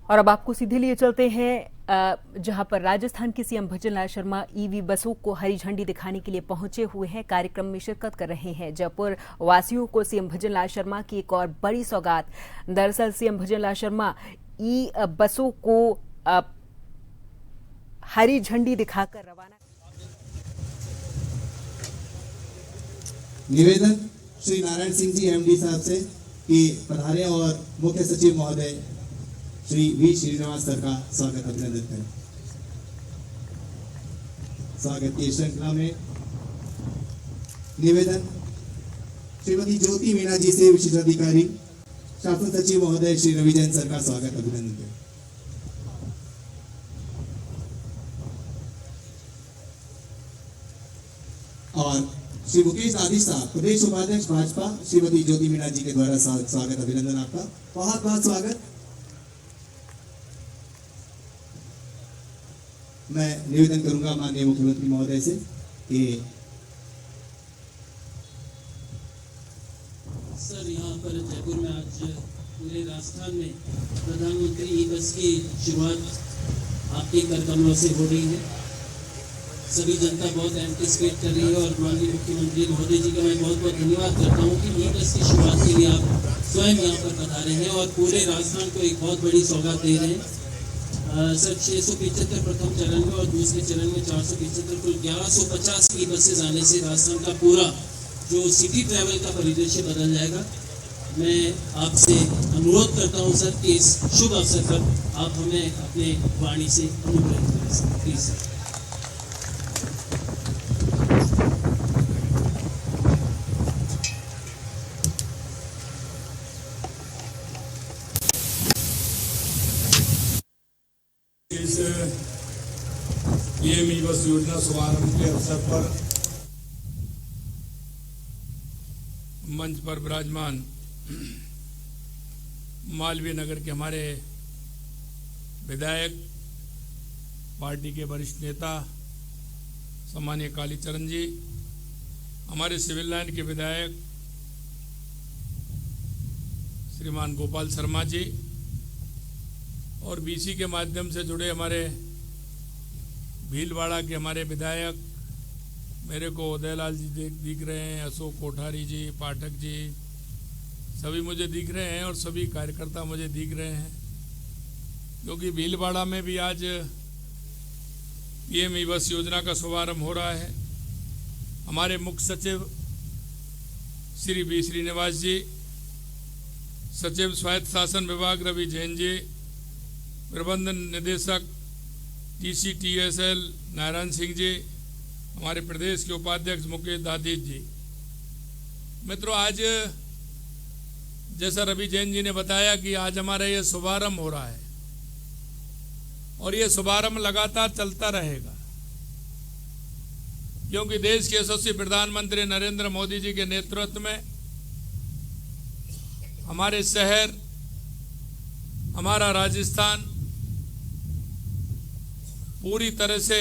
और अब आपको सीधे लिए चलते हैं जहां पर राजस्थान के सीएम भजनलाल शर्मा ईवी बसों को हरी झंडी दिखाने के लिए पहुंचे हुए हैं, कार्यक्रम में शिरकत कर रहे हैं। जयपुर वासियों को सीएम भजनलाल शर्मा की एक और बड़ी सौगात। दरअसल सीएम भजनलाल शर्मा ई बसों को हरी झंडी दिखाकर रवाना। निवेदन श्री नारायण सिंह जी एमडी साहब से कि पधारे और मुख्य सचिव महोदय श्री वी श्रीनिवास सर का स्वागत अभिनंदन करें। स्वागत की श्रृंखला में निवेदन श्रीमती ज्योति मीणा जी से विशेषाधिकारी शासन सचिव महोदय श्री रवि जैन सर का स्वागत अभिनंदन करें। और श्री मुकेश आदि साहब प्रदेश उपाध्यक्ष भाजपा श्रीमती ज्योति मीणा जी के द्वारा स्वागत अभिनंदन आपका बहुत बहुत स्वागत। मैं निवेदन करूंगा माननीय मुख्यमंत्री महोदय से कि सर यहाँ पर जयपुर में आज पूरे राजस्थान में प्रधानमंत्री ई बस की शुरुआत आपके कर कमलों से हो रही है। सभी जनता बहुत एंटिसिपेट कर रही है और माननीय मुख्यमंत्री महोदय जी का मैं बहुत बहुत धन्यवाद करता हूँ कि ई बस की शुरुआत के लिए आप स्वयं यहाँ पर पधारे हैं और पूरे राजस्थान को एक बहुत बड़ी सौगात दे रहे हैं। सर 675 प्रथम चरण में और दूसरे चरण में 475 कुल 1150 की बसेज आने से राजस्थान का पूरा जो सिटी ट्रैवल का परिदृश्य बदल जाएगा। मैं आपसे अनुरोध करता हूं सर कि इस शुभ अवसर पर आप हमें अपने वाणी से अनुग्रहित करें सर, प्लीज सर। इस पीएम ई बस योजना शुभारंभ के अवसर पर मंच पर विराजमान मालवीय नगर के हमारे विधायक, पार्टी के वरिष्ठ नेता सम्मानीय कालीचरण जी, हमारे सिविल लाइन के विधायक श्रीमान गोपाल शर्मा जी और बीसी के माध्यम से जुड़े हमारे भीलवाड़ा के हमारे विधायक, मेरे को उदयलाल जी दिख रहे हैं, अशोक कोठारी जी, पाठक जी, सभी मुझे दिख रहे हैं और सभी कार्यकर्ता मुझे दिख रहे हैं, क्योंकि भीलवाड़ा में भी आज पीएम ई बस योजना का शुभारंभ हो रहा है। हमारे मुख्य सचिव श्री वी श्रीनिवास जी, सचिव स्वायत्त शासन विभाग रवि जैन जी, प्रबंधन निदेशक TCTSL नारायण सिंह जी, हमारे प्रदेश के उपाध्यक्ष मुकेश दादीज जी। मित्रों, आज जैसा रवि जैन जी ने बताया कि आज हमारा ये शुभारंभ हो रहा है और ये शुभारंभ लगातार चलता रहेगा, क्योंकि देश के यशस्वी प्रधानमंत्री नरेंद्र मोदी जी के नेतृत्व में हमारे शहर, हमारा राजस्थान पूरी तरह से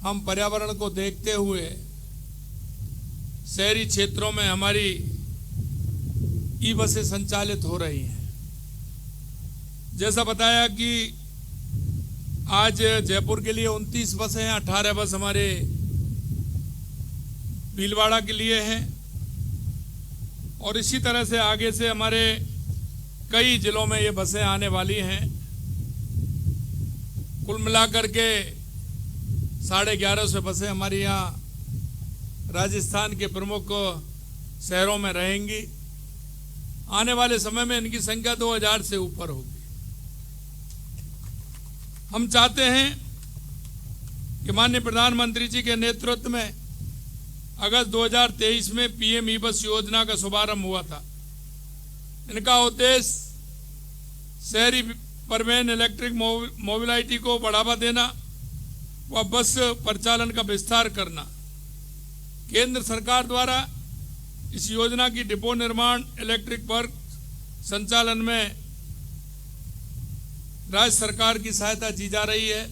हम पर्यावरण को देखते हुए शहरी क्षेत्रों में हमारी ई बसें संचालित हो रही हैं। जैसा बताया कि आज जयपुर के लिए 29 बसें हैं, 18 बस हमारे भीलवाड़ा के लिए हैं और इसी तरह से आगे से हमारे कई जिलों में ये बसें आने वाली हैं। कुल मिलाकर के 1150 बसें हमारी यहाँ राजस्थान के प्रमुख शहरों में रहेंगी। आने वाले समय में इनकी संख्या 2000 से ऊपर होगी। हम चाहते हैं कि माननीय प्रधानमंत्री जी के नेतृत्व में अगस्त 2023 में पीएम ई बस योजना का शुभारंभ हुआ था। इनका उद्देश्य शहरी परिवहन इलेक्ट्रिक मोबिलिटी को बढ़ावा देना व बस परिचालन का विस्तार करना। केंद्र सरकार द्वारा इस योजना की डिपो निर्माण, इलेक्ट्रिक वर्क संचालन में राज्य सरकार की सहायता की जा रही है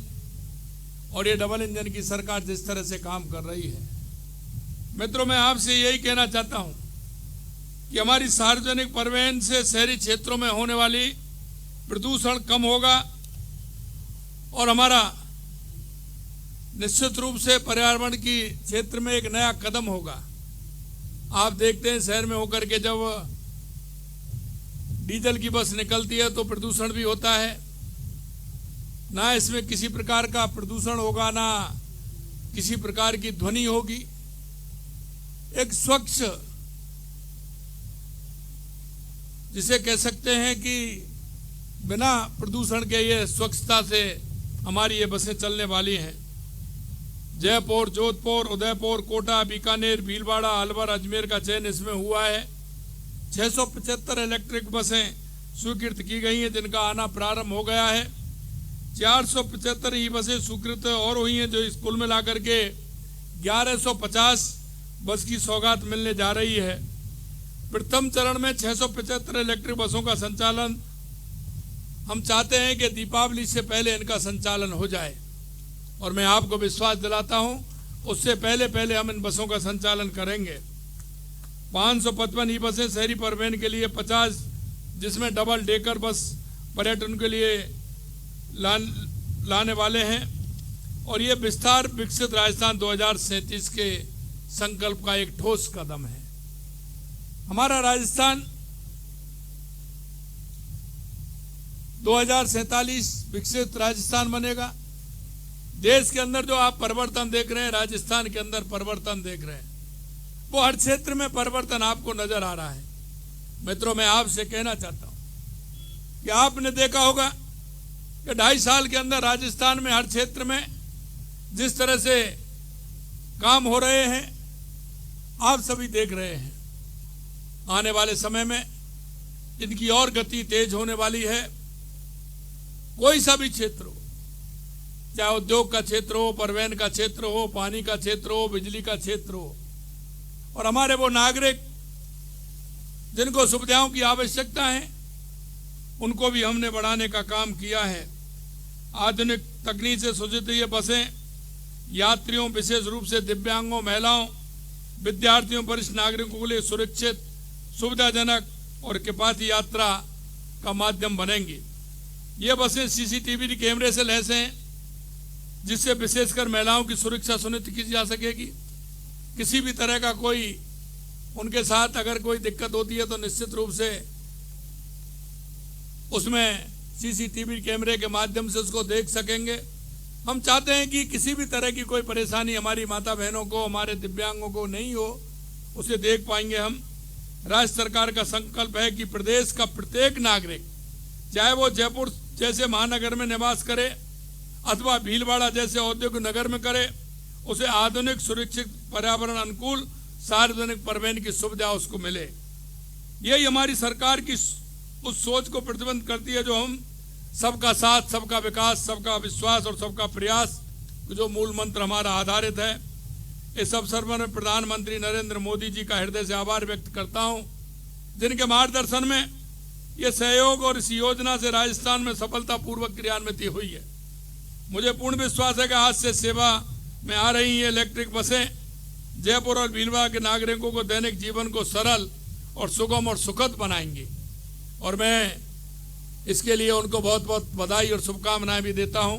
और ये डबल इंजन की सरकार जिस तरह से काम कर रही है। मित्रों, मैं आपसे यही कहना चाहता हूं कि हमारी सार्वजनिक परिवहन से शहरी क्षेत्रों में होने वाली प्रदूषण कम होगा और हमारा निश्चित रूप से पर्यावरण की क्षेत्र में एक नया कदम होगा। आप देखते हैं शहर में होकर के जब डीजल की बस निकलती है तो प्रदूषण भी होता है, ना इसमें किसी प्रकार का प्रदूषण होगा, ना किसी प्रकार की ध्वनि होगी। एक स्वच्छ, जिसे कह सकते हैं कि बिना प्रदूषण के ये स्वच्छता से हमारी ये बसें चलने वाली हैं। जयपुर, जोधपुर, उदयपुर, कोटा, बीकानेर, भीलवाड़ा, अलवर, अजमेर का चयन इसमें हुआ है। 675 इलेक्ट्रिक बसें स्वीकृत की गई हैं जिनका आना प्रारंभ हो गया है। 475 ई बसें स्वीकृत और हुई हैं जो स्कूल में लाकर के 1150 बस की सौगात मिलने जा रही है। प्रथम चरण में 675 इलेक्ट्रिक बसों का संचालन हम चाहते हैं कि दीपावली से पहले इनका संचालन हो जाए और मैं आपको विश्वास दिलाता हूं उससे पहले हम इन बसों का संचालन करेंगे। 555 ई बसें शहरी परिवहन के लिए, 50 जिसमें डबल डेकर बस पर्यटन के लिए लाने वाले हैं और ये विस्तार विकसित राजस्थान 2037 के संकल्प का एक ठोस कदम है। हमारा राजस्थान 2047 विकसित राजस्थान बनेगा। देश के अंदर जो आप परिवर्तन देख रहे हैं, राजस्थान के अंदर परिवर्तन देख रहे हैं, वो हर क्षेत्र में परिवर्तन आपको नजर आ रहा है। मित्रों, मैं आपसे कहना चाहता हूं कि आपने देखा होगा कि 2.5 साल के अंदर राजस्थान में हर क्षेत्र में जिस तरह से काम हो रहे हैं आप सभी देख रहे हैं। आने वाले समय में इनकी और गति तेज होने वाली है। कोई सा भी क्षेत्र हो, चाहे उद्योग का क्षेत्र हो, परिवहन का क्षेत्र हो, पानी का क्षेत्र हो, बिजली का क्षेत्र हो, और हमारे वो नागरिक जिनको सुविधाओं की आवश्यकता है उनको भी हमने बढ़ाने का काम किया है। आधुनिक तकनीक से सज्जित ये बसें यात्रियों, विशेष रूप से दिव्यांगों, महिलाओं, विद्यार्थियों, वरिष्ठ नागरिकों के लिए सुरक्षित, सुविधाजनक और किफायती यात्रा का माध्यम बनेंगी। ये बसें सीसीटीवी कैमरे से लैस हैं जिससे विशेषकर महिलाओं की सुरक्षा सुनिश्चित की जा सकेगी। किसी भी तरह का कोई उनके साथ अगर कोई दिक्कत होती है तो निश्चित रूप से उसमें सीसीटीवी कैमरे के माध्यम से उसको देख सकेंगे। हम चाहते हैं कि किसी भी तरह की कोई परेशानी हमारी माता बहनों को, हमारे दिव्यांगों को नहीं हो, उसे देख पाएंगे हम। राज्य सरकार का संकल्प है कि प्रदेश का प्रत्येक नागरिक, चाहे वो जयपुर जैसे महानगर में निवास करे अथवा भीलवाड़ा जैसे औद्योगिक नगर में करे, उसे आधुनिक, सुरक्षित, पर्यावरण अनुकूल सार्वजनिक परिवहन की सुविधा उसको मिले। यही हमारी सरकार की उस सोच को प्रतिबंध करती है जो हम सबका साथ, सबका विकास, सबका विश्वास और सबका प्रयास, जो मूल मंत्र हमारा आधारित है। इस अवसर पर मैं प्रधानमंत्री नरेंद्र मोदी जी का हृदय से आभार व्यक्त करता हूं, जिनके मार्गदर्शन में ये सहयोग और इस योजना से राजस्थान में सफलतापूर्वक क्रियान्वित हुई है। मुझे पूर्ण विश्वास है कि आज से सेवा में आ रही ये इलेक्ट्रिक बसें जयपुर और भीलवाड़ा के नागरिकों को दैनिक जीवन को सरल और सुगम और सुखद बनाएंगी और मैं इसके लिए उनको बहुत बहुत बधाई और शुभकामनाएं भी देता हूं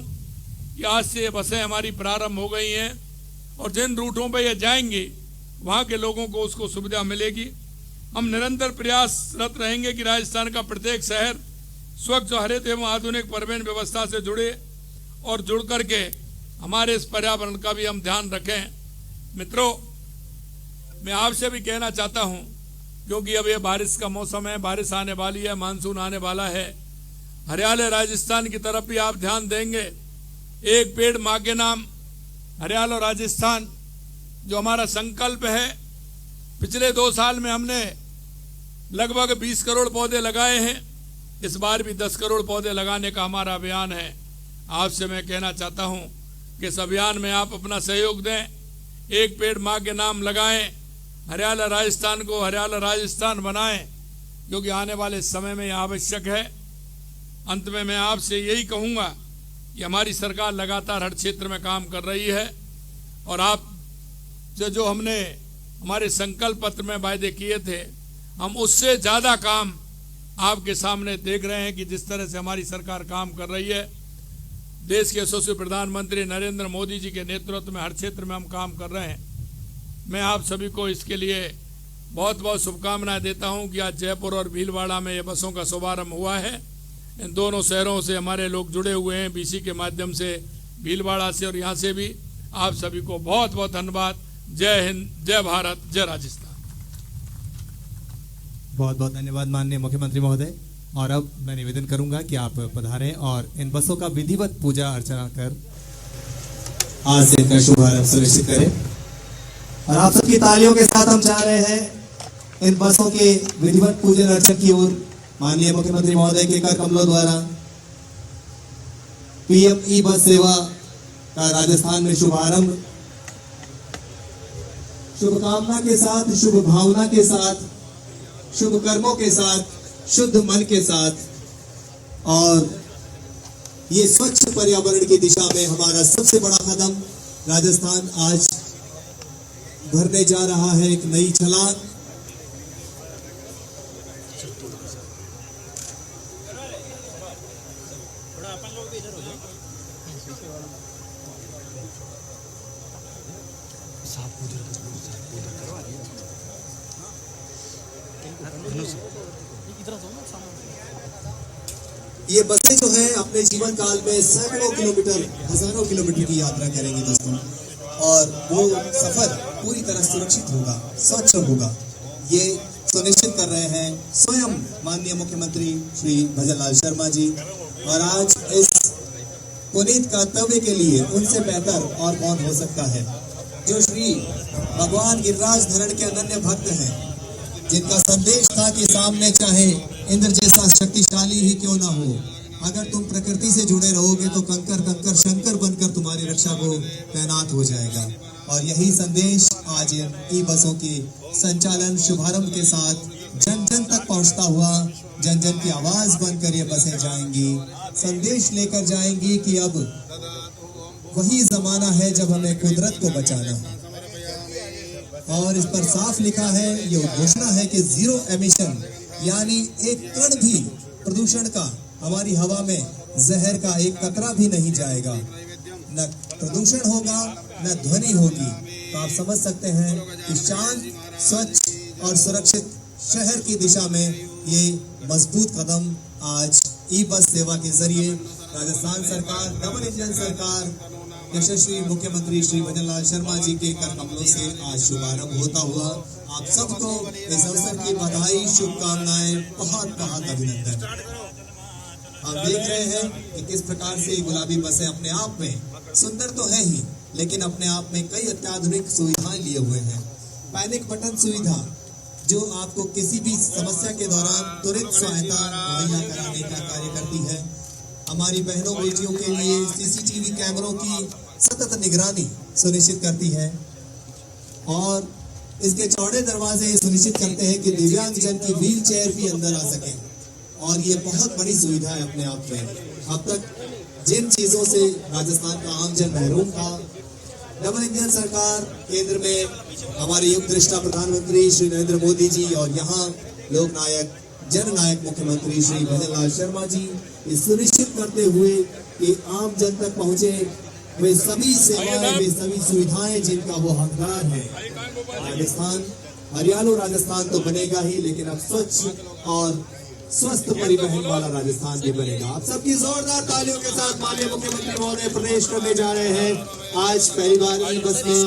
कि आज से ये बसें हमारी प्रारंभ हो गई हैं और जिन रूटों पर ये जाएंगी वहां के लोगों को उसको सुविधा मिलेगी। हम निरंतर प्रयासरत रहेंगे कि राजस्थान का प्रत्येक शहर स्वच्छ, हरित एवं आधुनिक परिवहन व्यवस्था से जुड़े और जुड़ करके हमारे इस पर्यावरण का भी हम ध्यान रखें। मित्रों, मैं आपसे भी कहना चाहता हूं, क्योंकि अब ये बारिश का मौसम है, बारिश आने वाली है, मानसून आने वाला है, हरियाले राजस्थान की तरफ भी आप ध्यान देंगे। एक पेड़ मां के नाम, हरियाला राजस्थान जो हमारा संकल्प है, पिछले 2 साल में हमने लगभग 20 करोड़ पौधे लगाए हैं। इस बार भी 10 करोड़ पौधे लगाने का हमारा अभियान है। आपसे मैं कहना चाहता हूं कि इस अभियान में आप अपना सहयोग दें, एक पेड़ मां के नाम लगाएं, हरियाला राजस्थान को हरियाला राजस्थान बनाएं, क्योंकि आने वाले समय में यह आवश्यक है। अंत में मैं आपसे यही कहूंगा कि हमारी सरकार लगातार हर क्षेत्र में काम कर रही है और आप जो हमने हमारे संकल्प पत्र में वायदे किए थे, हम उससे ज़्यादा काम आपके सामने देख रहे हैं कि जिस तरह से हमारी सरकार काम कर रही है, देश के यशस्वी प्रधानमंत्री नरेंद्र मोदी जी के नेतृत्व में हर क्षेत्र में हम काम कर रहे हैं। मैं आप सभी को इसके लिए बहुत बहुत शुभकामनाएं देता हूं कि आज जयपुर और भीलवाड़ा में ये बसों का शुभारंभ हुआ है। इन दोनों शहरों से हमारे लोग जुड़े हुए हैं, बीसी के माध्यम से, भीलवाड़ा से और यहाँ से भी। आप सभी को बहुत बहुत धन्यवाद। जय हिंद, जय भारत, जय राजस्थान। बहुत बहुत धन्यवाद माननीय मुख्यमंत्री महोदय। और अब मैं निवेदन करूंगा कि आप पधारें और इन बसों का विधिवत पूजा अर्चना कर आज से इनका शुभारंभ सुनिश्चित करें। और आप सबकी तालियों के साथ हम चाह रहे हैं इन बसों के विधिवत पूजन अर्चन की ओर माननीय मुख्यमंत्री महोदय के कर कमलों द्वारा पीएम ई बस सेवा का राजस्थान में शुभारंभ शुभकामना के साथ, शुभ भावना के साथ, शुभ कर्मों के साथ, शुद्ध मन के साथ और ये स्वच्छ पर्यावरण की दिशा में हमारा सबसे बड़ा कदम राजस्थान आज भरने जा रहा है, एक नई छलांग। ये बसें जो है अपने जीवन काल में सैकड़ों किलोमीटर, हजारों किलोमीटर की यात्रा करेंगी दोस्तों, और वो सफर पूरी तरह सुरक्षित होगा, स्वच्छ होगा, ये सुनिश्चित कर रहे हैं स्वयं माननीय मुख्यमंत्री श्री भजनलाल शर्मा जी। और आज इस पुनीत कर्तव्य के लिए उनसे बेहतर और कौन हो सकता है, जो श्री भगवान गिरिराज धरण के अनन्य भक्त हैं, जिनका संदेश था कि सामने चाहे इंद्र जैसा शक्तिशाली ही क्यों ना हो, अगर तुम प्रकृति से जुड़े रहोगे तो कंकर कंकर शंकर बनकर तुम्हारी रक्षा को तैनात हो जाएगा। और यही संदेश आज ई बसों के संचालन शुभारंभ के साथ जन जन तक पहुंचता हुआ, जन जन की आवाज बनकर ये बसें जाएंगी, संदेश लेकर जाएंगी कि अब वही जमाना है जब हमें कुदरत को बचाना है। और इस पर साफ लिखा है, ये घोषणा है कि जीरो एमिशन, यानी एक कण भी प्रदूषण का हमारी हवा में, जहर का एक कतरा भी नहीं जाएगा, न प्रदूषण होगा न ध्वनि होगी। तो आप समझ सकते हैं कि शांत, स्वच्छ और सुरक्षित शहर की दिशा में ये मजबूत कदम आज ई बस सेवा के जरिए राजस्थान सरकार, डबल इंजन सरकार, यशस्वी मुख्यमंत्री श्री भजनलाल शर्मा जी के कर कमलों से आज शुभारंभ होता हुआ आप सबको इस अवसर की बधाई, शुभकामनाएं, बहुत बहुत अभिनंदन। आप देख रहे हैं कि किस प्रकार से गुलाबी बसें अपने आप में सुंदर तो है ही, लेकिन अपने आप में कई अत्याधुनिक सुविधाएं लिए हुए हैं। पैनिक बटन सुविधा, जो आपको किसी भी समस्या के दौरान तुरंत सहायता मुहैया कराने का कार्य करती है। हमारी बहनों बेटियों के लिए सीसीटीवी कैमरों की सतत निगरानी सुनिश्चित करती है। और इसके चौड़े दरवाजे सुनिश्चित करते हैं कि दिव्यांग जन की व्हील चेयर भी अंदर आ सके। और ये बहुत बड़ी सुविधा है अपने आप में। अब तक जिन चीजों से राजस्थान का आमजन महरूम था, डबल इंजन सरकार, केंद्र में हमारे युग दृष्टा प्रधानमंत्री श्री नरेंद्र मोदी जी और यहाँ लोक नायक, जननायक मुख्यमंत्री श्री भजनलाल शर्मा जी ये सुनिश्चित करते हुए कि आम जन तक पहुंचे वे सभी सेवाएं, वे सभी सुविधाएं जिनका वो हकदार है। राजस्थान, हरियाणा राजस्थान तो बनेगा ही, लेकिन अब स्वच्छ और स्वस्थ परिवहन वाला राजस्थान भी बनेगा। आप सबकी जोरदार तालियों के साथ माननीय मुख्यमंत्री महोदय प्रवेश करने जा रहे हैं। आज पहली बार ई बस में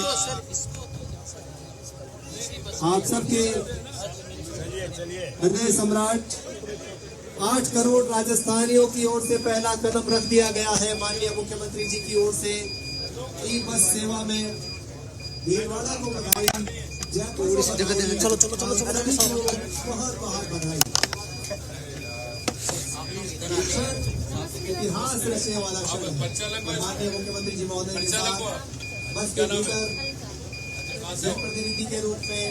आप सबके हृदय सम्राट 8 करोड़ राजस्थानियों की ओर से पहला कदम रख दिया गया है माननीय मुख्यमंत्री जी की ओर से ई बस सेवा में। भीलवाड़ा को बधाई, जयपुर चलो बहुत बहुत बधाई। इतिहास रचने वाला क्षण माननीय मुख्यमंत्री जी महोदय के साथ बस के भीतर जनप्रतिनिधि के रूप में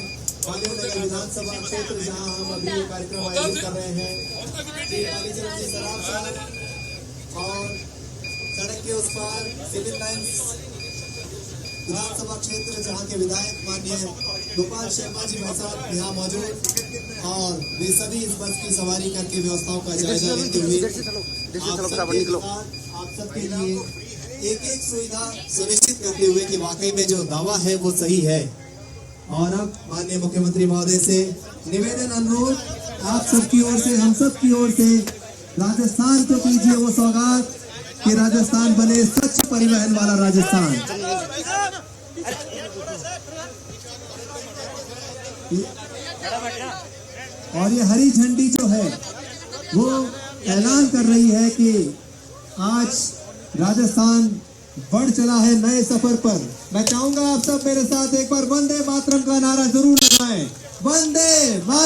बागेश्वर विधानसभा क्षेत्र, जहां हम अभी ये कार्यक्रम आयोजित कर रहे हैं, और सड़क के उस पार सिविल लाइन्स विधानसभा क्षेत्र, जहां के विधायक माननीय गोपाल शर्मा जी भाई साहब यहाँ मौजूद, और वे सभी इस बस की सवारी करके व्यवस्थाओं का जायजा लेते हुए आप सबके लिए एक एक सुविधा सुनिश्चित करते हुए कि वाकई में जो दावा है वो सही है। और अब माननीय मुख्यमंत्री महोदय से निवेदन अनुरोध, आप सबकी ओर से, हम सब की ओर से राजस्थान को कीजिए वो सौगात कि राजस्थान बने स्वच्छ परिवहन वाला राजस्थान। और ये हरी झंडी जो है वो ऐलान कर रही है कि आज राजस्थान बढ़ चला है नए सफर पर। मैं चाहूंगा आप सब मेरे साथ एक बार वंदे मातरम का नारा जरूर लगाएं। वंदे मातरम।